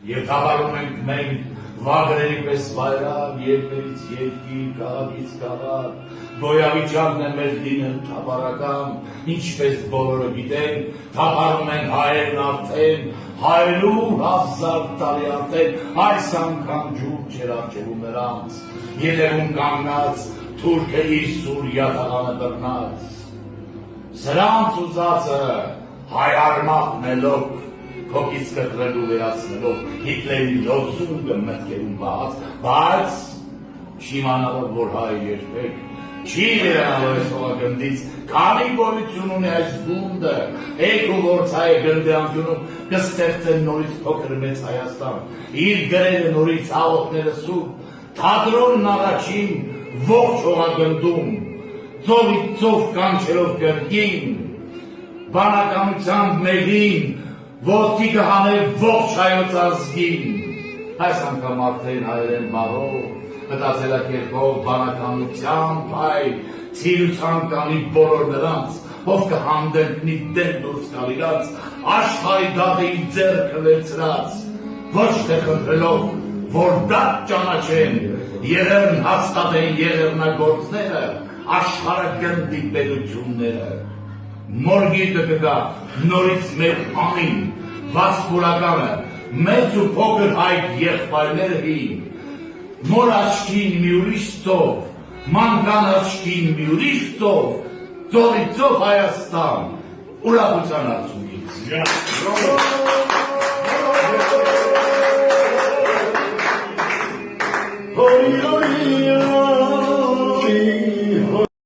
Եվ թափառում ենք մենք վագրերի պես վայրագ, երկրից երկիր, քաղաքից քաղաք, գոյավիճակն է մեր դինը թափառական, ինչպես բոլորը գիտեն, թափառում ենք հայերն արդեն, 100,000 տարի արդեն, այս անգամ ջուր չեր առջևում նրանց, ետևում կանգնած, թուրքը իր սուր յաթաղանը բռնած, սրանց ուզածը հայ արմատն է լոկ, Քոքից կտրելու վերացնելով Հիտլերի լոզունգը մտքերում բաց, բայց չիմանալով, որ հայ երբեք չի վերանալու այս հողագնդից, քանի գոյություն ունի այս գունդը, եկ ու գործայ գնդի անկյունում կստեղծեն նորից փոքր մեծ Հայաստան, իր գրերը նորից աղոթները սուրբ, թատրոնն առաջին ողջ հողագնդում, ծովից ծով կանչելով կրկին, բանականությամբ մեղին, ոտքի կհանել ողջ հայոց ազգին, այս անգամ արդեն հայերեն բարով, մտածելակերպով, բանականությամբ, հայ, ցիրության կանի բոլոր նրանց, ով կհանդենտնի դեն դուրս գալիլած, աշխարհի դատի ձեռքը վերցրած, ոչ թե խնդրելով, որ դատ ճանաչեն, եղերն հաստատեն եղեռնագործները, աշխարհագնդի պետությունները, մորգիտը կգա նորից մեր ամին, վասպուրականը, մեծ ու փոքր այդ եղբայրները հին, մոր աչքին մի ուրիշ ծով, մանկան աչքին մի ուրիշ ծով, ծովի ծով Հայաստան, ուրախության արցունից։